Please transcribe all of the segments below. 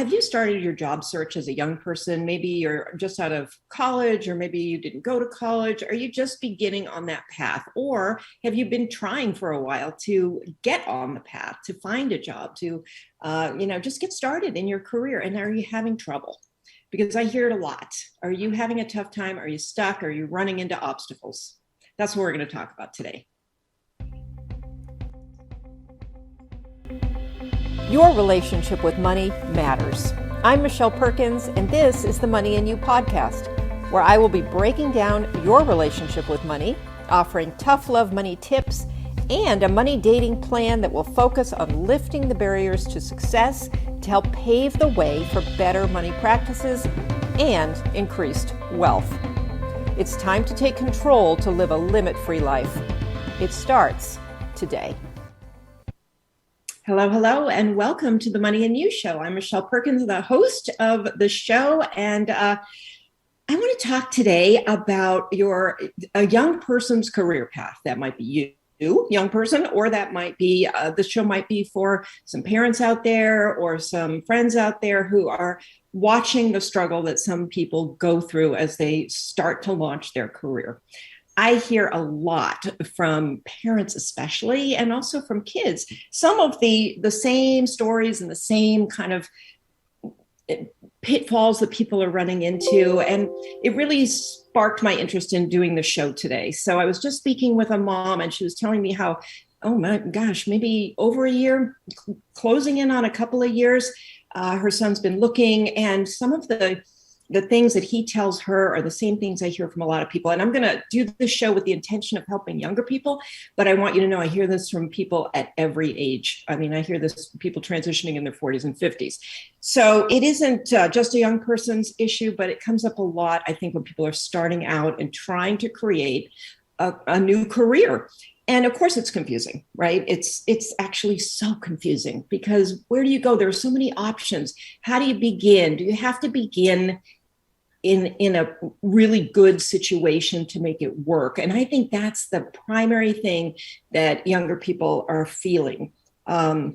Have you started your job search as a young person? Maybe you're just out of college, or maybe you didn't go to college. Are you just beginning on that path? Or have you been trying for a while to get on the path, to find a job, to, just get started in your career? And are you having trouble? Because I hear it a lot. Are you having a tough time? Are you stuck? Are you running into obstacles? That's what we're going to talk about today. Your relationship with money matters. I'm Michelle Perkins, and this is the Money and You podcast, where I will be breaking down your relationship with money, offering tough love money tips, and a money dating plan that will focus on lifting the barriers to success to help pave the way for better money practices and increased wealth. It's time to take control to live a limit-free life. It starts today. Hello, and welcome to the Money and You Show. I'm Michelle Perkins, the host of the show, and I want to talk today about a young person's career path. That might be you, young person, or that might be, the show might be for some parents out there or some friends out there who are watching the struggle that some people go through as they start to launch their career. I hear a lot from parents especially, and also from kids, some of the same stories and the same kind of pitfalls that people are running into. And it really sparked my interest in doing the show today. So I was just speaking with a mom, and she was telling me how, oh my gosh, maybe over a year, closing in on a couple of years, her son's been looking, and some of the things that he tells her are the same things I hear from a lot of people. And I'm going to do this show with the intention of helping younger people, but I want you to know I hear this from people at every age. I mean, I hear this from people transitioning in their 40s and 50s. So it isn't just a young person's issue, but it comes up a lot, I think, when people are starting out and trying to create a new career. And of course, it's confusing, right? It's actually so confusing, because where do you go? There are so many options. How do you begin? Do you have to begin in a really good situation to make it work? And I think that's the primary thing that younger people are feeling, that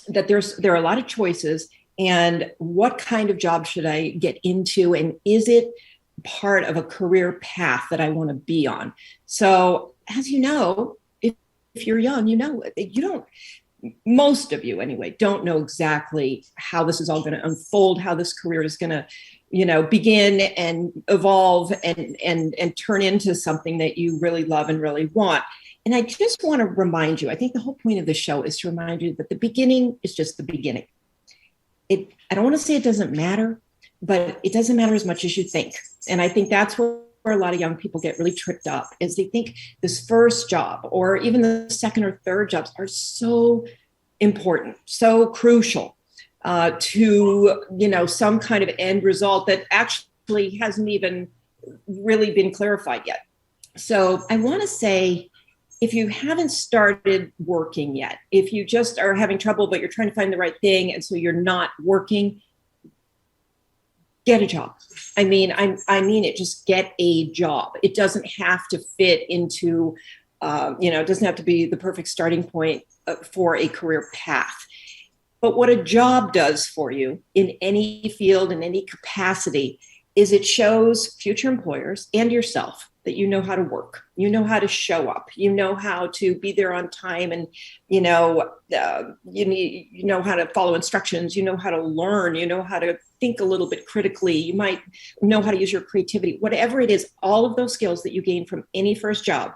there are a lot of choices, and what kind of job should I get into? And is it part of a career path that I want to be on? So as you know, if you're young, you don't, most of you anyway, don't know exactly how this is all going to unfold, how this career is going to, begin and evolve and turn into something that you really love and really want. And I just want to remind you, I think the whole point of the show is to remind you that the beginning is just the beginning. I don't want to say it doesn't matter, but it doesn't matter as much as you think. And I think that's where a lot of young people get really tripped up, is they think this first job or even the second or third jobs are so important, so crucial to, some kind of end result that actually hasn't even really been clarified yet. So I want to say, if you haven't started working yet, if you just are having trouble, but you're trying to find the right thing, and so you're not working, get a job. I mean it, just get a job. It doesn't have to fit into, it doesn't have to be the perfect starting point for a career path. But what a job does for you in any field, in any capacity, is it shows future employers and yourself that you know how to work, you know how to show up, you know how to be there on time, and you know how to follow instructions, you know how to learn, you know how to think a little bit critically, you might know how to use your creativity, whatever it is, all of those skills that you gain from any first job.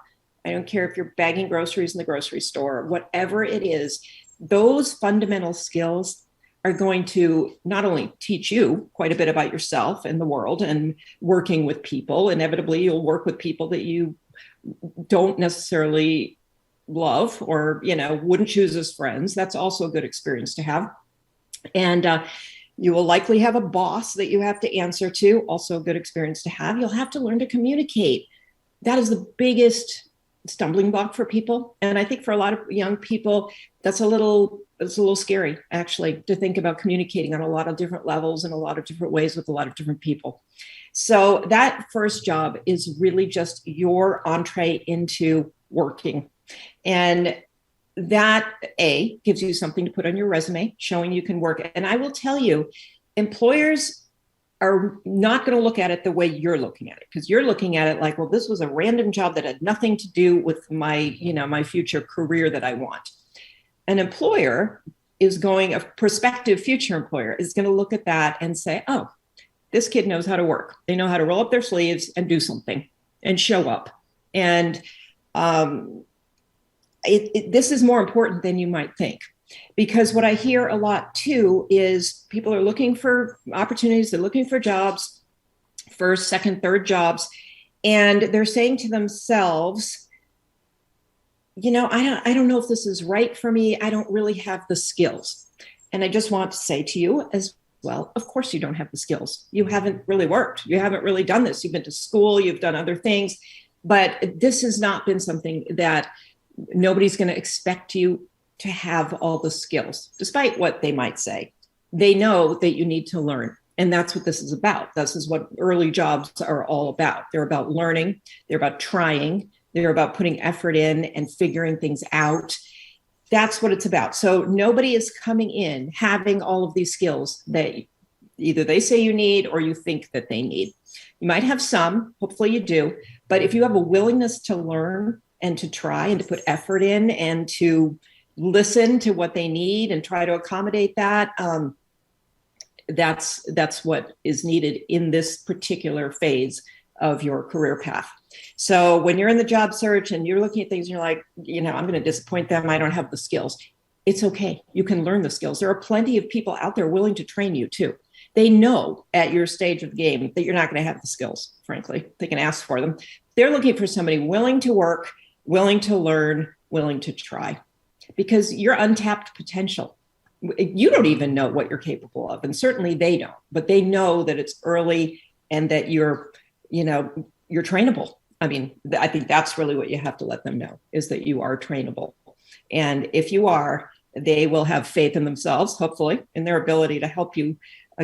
I don't care if you're bagging groceries in the grocery store, whatever it is, those fundamental skills are going to not only teach you quite a bit about yourself and the world and working with people. Inevitably, you'll work with people that you don't necessarily love or, wouldn't choose as friends. That's also a good experience to have. And you will likely have a boss that you have to answer to, also a good experience to have. You'll have to learn to communicate. That is the biggest stumbling block for people. And I think for a lot of young people, it's a little scary, actually, to think about communicating on a lot of different levels in a lot of different ways with a lot of different people. So that first job is really just your entree into working. And that gives you something to put on your resume, showing you can work. And I will tell you, employers are not going to look at it the way you're looking at it, because you're looking at it like, well, this was a random job that had nothing to do with my future career that I want. An employer a prospective future employer is going to look at that and say, oh, this kid knows how to work. They know how to roll up their sleeves and do something and show up. And this is more important than you might think. Because what I hear a lot too is people are looking for opportunities, they're looking for jobs, first, second, third jobs, and they're saying to themselves, I don't know if this is right for me. I don't really have the skills. And I just want to say to you as well, of course you don't have the skills. You haven't really worked. You haven't really done this. You've been to school, you've done other things, but this has not been something that nobody's going to expect you to have all the skills, despite what they might say. They know that you need to learn. And that's what this is about. This is what early jobs are all about. They're about learning. They're about trying. They're about putting effort in and figuring things out. That's what it's about. So nobody is coming in having all of these skills that either they say you need or you think that they need. You might have some, hopefully you do, but if you have a willingness to learn and to try and to put effort in and to listen to what they need and try to accommodate that, that's what is needed in this particular phase of your career path. So when you're in the job search and you're looking at things and you're like, I'm going to disappoint them, I don't have the skills. It's okay. You can learn the skills. There are plenty of people out there willing to train you too. They know at your stage of the game that you're not going to have the skills, frankly. They can ask for them. They're looking for somebody willing to work, willing to learn, willing to try, because you're untapped potential. You don't even know what you're capable of. And certainly they don't, but they know that it's early and that you're trainable. I mean, I think that's really what you have to let them know, is that you are trainable. And if you are, they will have faith in themselves, hopefully, in their ability to help you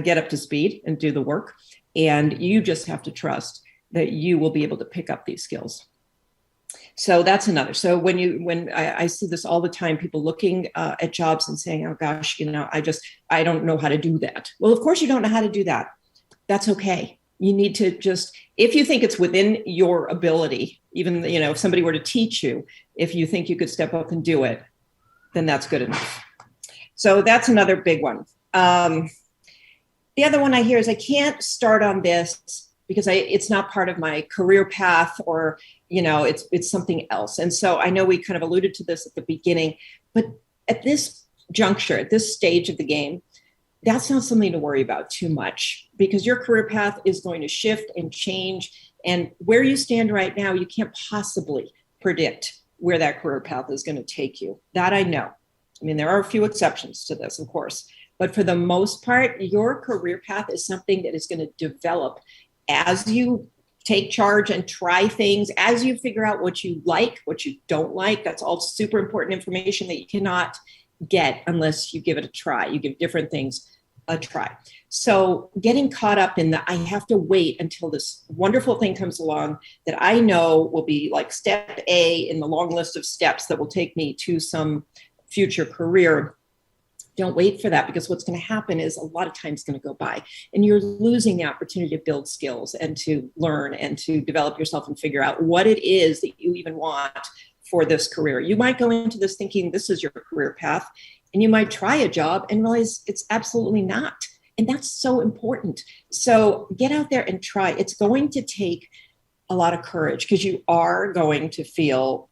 get up to speed and do the work. And you just have to trust that you will be able to pick up these skills. So that's another. So when I see this all the time, people looking at jobs and saying, oh gosh, I don't know how to do that. Well, of course you don't know how to do that. That's okay. You need to just, if you think it's within your ability, even, if somebody were to teach you, if you think you could step up and do it, then that's good enough. So that's another big one. The other one I hear is I can't start on this because it's not part of my career path, or, it's something else. And so I know we kind of alluded to this at the beginning, but at this juncture, at this stage of the game, that's not something to worry about too much, because your career path is going to shift and change. And where you stand right now, you can't possibly predict where that career path is going to take you. That I know. I mean, there are a few exceptions to this, of course, but for the most part, your career path is something that is going to develop as you take charge and try things, as you figure out what you like, what you don't like. That's all super important information that you cannot get unless you give it a try. You give different things a try. So getting caught up in I have to wait until this wonderful thing comes along that I know will be like step A in the long list of steps that will take me to some future career. Don't wait for that, because what's going to happen is a lot of time is going to go by and you're losing the opportunity to build skills and to learn and to develop yourself and figure out what it is that you even want for this career. You might go into this thinking this is your career path, and you might try a job and realize it's absolutely not. And that's so important. So get out there and try. It's going to take a lot of courage, because you are going to feel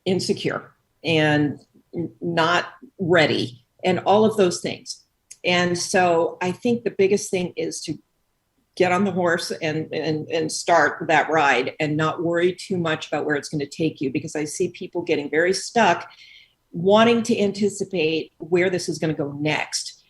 insecure and not ready and all of those things. And so I think the biggest thing is to get on the horse and start that ride and not worry too much about where it's going to take you, because I see people getting very stuck wanting to anticipate where this is going to go next.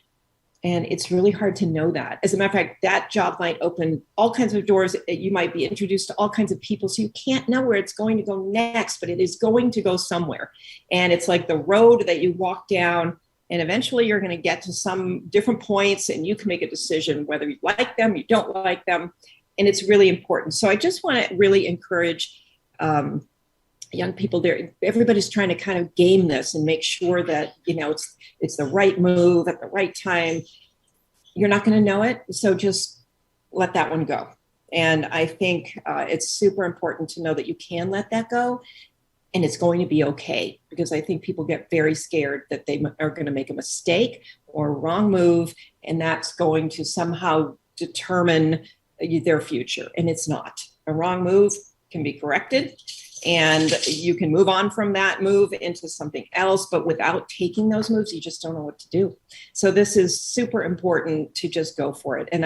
And it's really hard to know that. As a matter of fact, that job might open all kinds of doors. You might be introduced to all kinds of people. So you can't know where it's going to go next, but it is going to go somewhere. And it's like the road that you walk down, and eventually you're going to get to some different points and you can make a decision whether you like them, you don't like them. And it's really important. So I just want to really encourage young people there. Everybody's trying to kind of game this and make sure that, it's the right move at the right time. you're not going to know it. So just let that one go. And I think it's super important to know that you can let that go and it's going to be okay, because I think people get very scared that they are going to make a mistake or a wrong move, and that's going to somehow determine their future. And it's not. A wrong move can be corrected and you can move on from that move into something else, but without taking those moves, you just don't know what to do. So this is super important to just go for it. And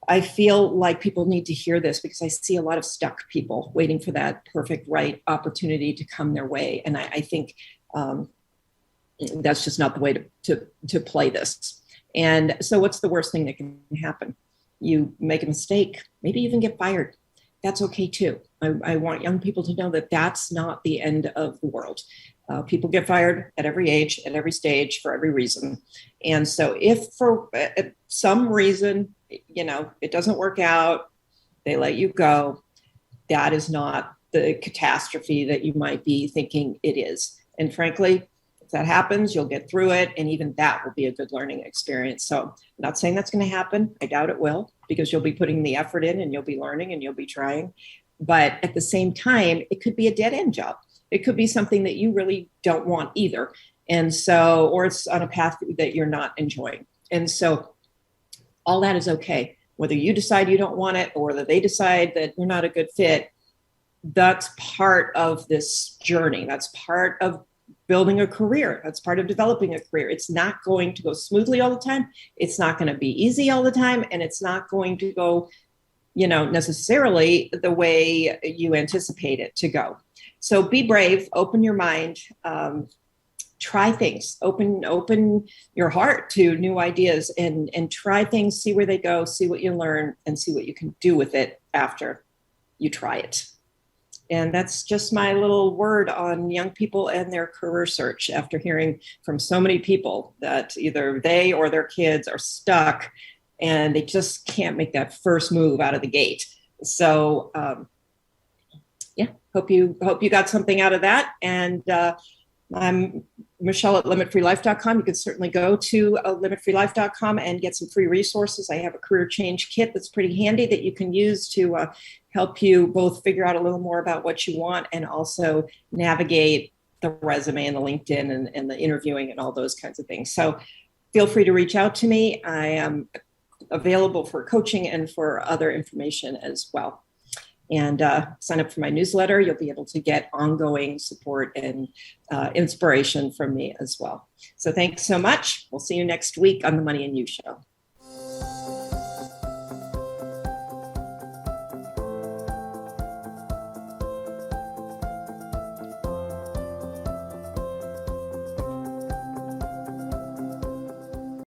I feel like people need to hear this, because I see a lot of stuck people waiting for that perfect right opportunity to come their way. And I think that's just not the way to play this. And so what's the worst thing that can happen? You make a mistake, maybe even get fired. That's okay too. I want young people to know that that's not the end of the world. People get fired at every age, at every stage, for every reason. And so if for some reason, it doesn't work out, they let you go, that is not the catastrophe that you might be thinking it is. And frankly, if that happens, you'll get through it. And even that will be a good learning experience. So I'm not saying that's going to happen. I doubt it will, because you'll be putting the effort in and you'll be learning and you'll be trying. But at the same time, it could be a dead end job. It could be something that you really don't want either. And so, or it's on a path that you're not enjoying. And so all that is okay. Whether you decide you don't want it or whether they decide that you're not a good fit, that's part of this journey. That's part of building a career. That's part of developing a career. It's not going to go smoothly all the time. It's not going to be easy all the time. And it's not going to go, necessarily the way you anticipate it to go. So be brave, open your mind, try things, open your heart to new ideas and try things, see where they go, see what you learn, and see what you can do with it after you try it. And that's just my little word on young people and their career search, after hearing from so many people that either they or their kids are stuck and they just can't make that first move out of the gate. So hope you got something out of that. And I'm Michelle at limitfreelife.com. You can certainly go to limitfreelife.com and get some free resources. I have a career change kit that's pretty handy that you can use to help you both figure out a little more about what you want and also navigate the resume and the LinkedIn and the interviewing and all those kinds of things. So feel free to reach out to me. I am available for coaching and for other information as well. And sign up for my newsletter. You'll be able to get ongoing support and inspiration from me as well. So thanks so much. We'll see you next week on the Money and You Show.